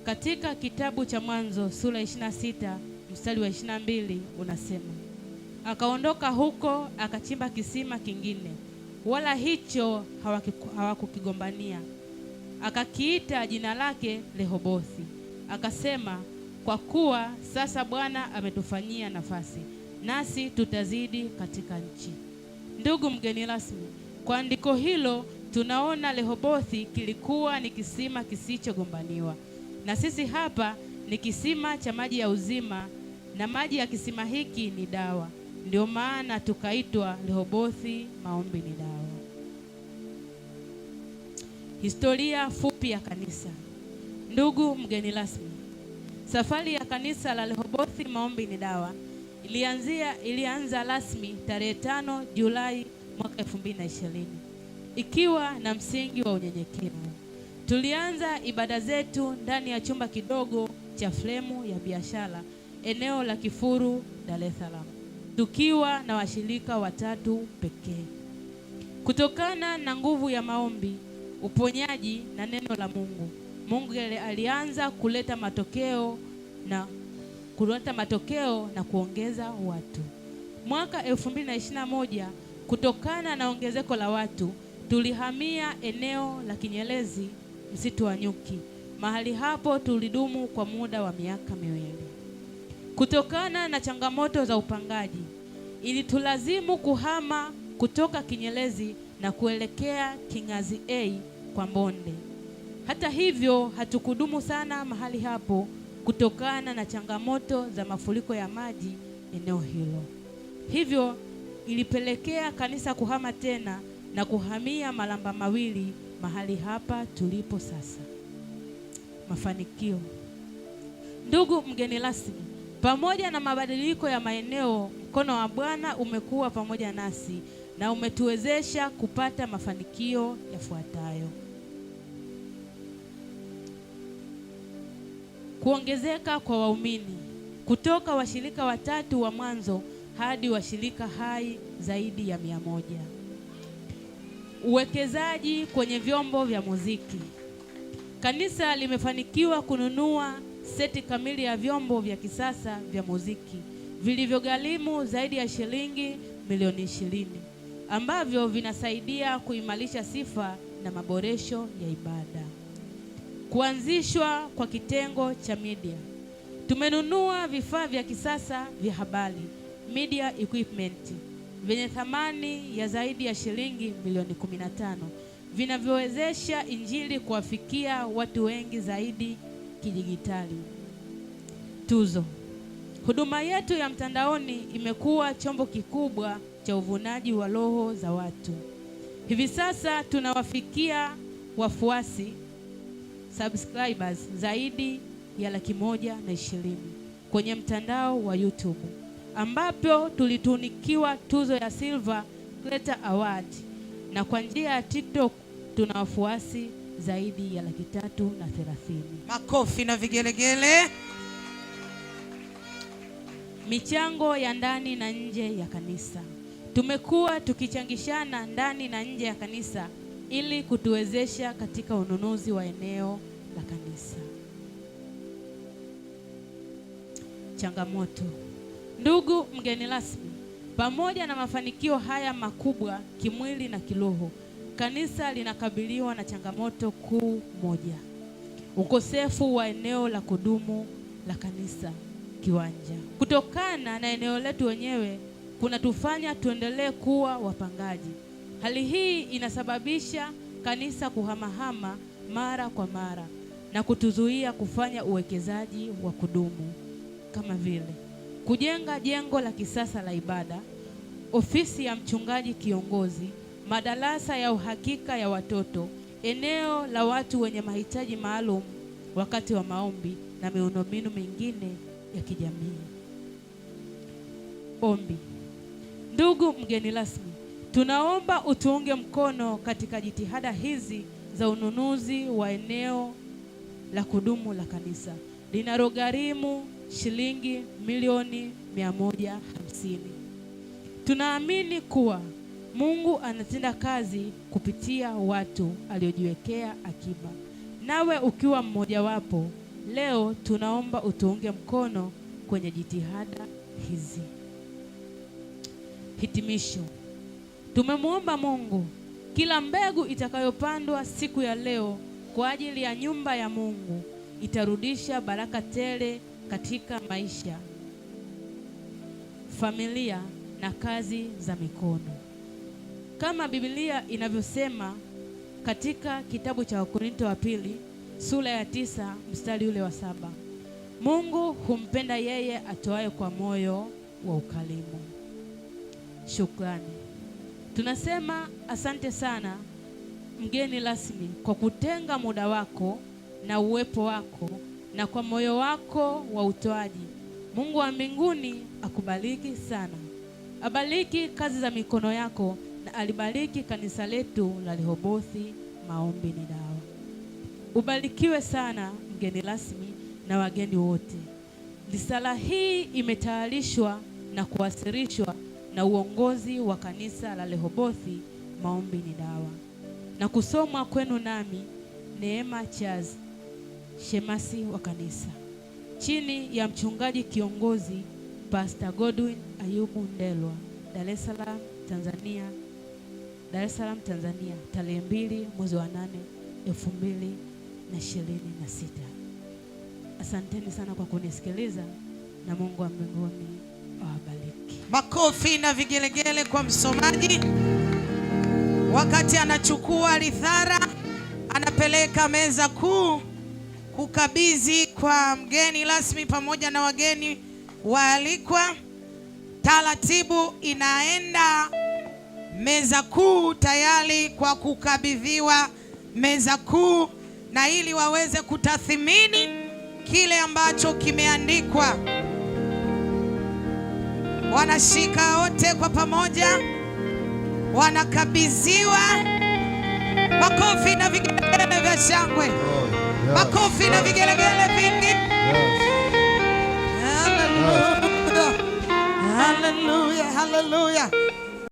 Katika kitabu cha Mwanzo sura 26 mstari wa 22 unasema, akaondoka huko akachimba kisima kingine, wala hicho hawakukigombania. Akakiita jina lake Rehobothi. Akasema, kwa kuwa sasa Bwana ametufanyia nafasi, nasi tutazidi katika nchi. Ndugu mgeni rasmi, kwa andiko hilo tunaona Rehobothi kilikuwa ni kisima kisichogombaniwa, na sisi hapa ni kisima cha maji ya uzima, na maji ya kisima hiki ni dawa. Ndio maana tukaitwa Rehobothi, maombi ni dawa. Historia fupi ya kanisa. Ndugu mgeni rasmi, safari ya kanisa la Rehobothi, maombi ni dawa ilianza rasmi tarehe 5 Julai mwaka 2020, ikiwa na msingi wa unyenyekevu. Tulianza ibada zetu ndani ya chumba kidogo cha fremu ya biashara, eneo la Kifuru, Dar es Salaam, tukiwa na washirika 3 pekee. Kutokana na nguvu ya maombi, uponyaji na neno la Mungu alianza kuleta matokeo na kuongeza watu. Mwaka 2021, kutokana na ongezeko la watu, tulihamia eneo la Kinyerezi, msitu wa nyuki. Mahali hapo tulidumu kwa muda wa miaka 2. Kutokana na changamoto za upangaji, ilitulazimu kuhama kutoka Kinyerezi na kuelekea Kingazi A kwa Mbonde. Hata hivyo, hatukudumu sana mahali hapo kutokana na changamoto za mafuriko ya maji eneo hilo. Hivyo ilipelekea kanisa kuhama tena na kuhamia Malamba Mawili, mahali hapa tulipo sasa. Mafanikio. Ndugu mgeni rasmi, pamoja na mabadiliko ya maeneo, mkono wa Bwana umekuwa pamoja nasi na umetuwezesha kupata mafanikio yafuatayo. Kuongezeka kwa waumini kutoka washirika 3 wa mwanzo hadi washirika hai zaidi ya 100. Uwekezaji kwenye vyombo vya muziki. Kanisa limefanikiwa kununua seti kamili ya vyombo vya kisasa vya muziki vilivyogharimu zaidi ya shilingi milioni 20, ambavyo vinasaidia kuimarisha sifa na maboresho ya ibada. Kuanzishwa kwa kitengo cha media. Tumenunua vifaa vya kisasa vya habari, media equipment, vyenye thamani ya zaidi ya shilingi milioni 15, vinavyowezesha injili kuwafikia watu wengi zaidi kidijitali. Tuzo. Huduma yetu ya mtandaoni imekuwa chombo kikubwa cha uvunaji wa roho za watu. Hivi sasa tunawafikia wafuasi subscribers zaidi ya 120,000 kwenye mtandao wa YouTube, ambapo tulitunikiwa tuzo ya Silver Creator Award, na kwa njia ya TikTok tuna wafuasi zaidi ya 330,000. Makofi na vigelegele. Michango ya ndani na nje ya kanisa. Tumekuwa tukichangishana ndani na nje ya kanisa ili kutuwezesha katika ununuzi wa eneo la kanisa. Changamoto. Ndugu mgeni rasmi, pamoja na mafanikio haya makubwa kimwili na kiroho, kanisa linakabiliwa na changamoto kuu moja: ukosefu wa eneo la kudumu la kanisa, kiwanja. Kutokana na eneo letu wenyewe kunatufanya tuendelee kuwa wapangaji. Hali hii inasababisha kanisa kuhamahama mara kwa mara na kutuzuia kufanya uwekezaji wa kudumu, kama vile kujenga jengo la kisasa la ibada, ofisi ya mchungaji kiongozi, madarasa ya uhakika ya watoto, eneo la watu wenye mahitaji maalum wakati wa maombi na miundombinu mingine ya kijamii. Ombi. Ndugu mgeni rasmi, tunaomba utuunge mkono katika jitihada hizi za ununuzi wa eneo la kudumu la kanisa linalogharimu shilingi milioni 150. Tunaamini kuwa Mungu anatenda kazi kupitia watu aliojiwekea akiba. Nawe ukiwa mmoja wapo, Leo tunaomba utuunge mkono kwenye jitihada hizi. Hitimisho. Tumemwomba Mungu kila mbegu itakayopandwa siku ya leo kwa ajili ya nyumba ya Mungu itarudisha baraka tele katika maisha, familia na kazi za mikono. Kama Biblia inavyosema katika kitabu cha Wakorintho wa pili sura ya 9 mstari ule wa 7, Mungu humpenda yeye atoaye kwa moyo wa ukarimu. Shukrani. Tunasema asante sana mgeni rasmi kwa kutenga muda wako na uwepo wako na kwa moyo wako wa utoaji. Mungu wa mbinguni akubariki sana. Abariki kazi za mikono yako na alibariki kanisa letu la Rehobothi Maombi ni Dawa. Ubarikiwe sana mgeni rasmi na wageni wote. Risala hii imetayarishwa na kuwasilishwa na uongozi wa kanisa la Rehobothi Maombi ni Dawa na kusomwa kwenu nami Neema Charles, shemasi wa kanisa, chini ya mchungaji kiongozi Pastor Godwin Ayubu Ndelwa, Dar es Salaam Tanzania, tarehe 2 mwezi wa 8 2026. Asanteni sana kwa kunisikiliza na Mungu wa mbinguni awabariki. Makofi na vigelegele kwa msomaji. Wakati anachukua rithara, anapeleka meza kuu kukabidhi kwa mgeni rasmi pamoja na wageni waalikwa. Taratibu inaenda meza kuu tayari kwa kukabidhiwa meza kuu, na ili waweze kutathmini kile ambacho kimeandikwa, wanashika wote kwa pamoja, wanakabidhiwa. Makofi na vigelegele vya shangwe. Makofi na vigelegele vingi.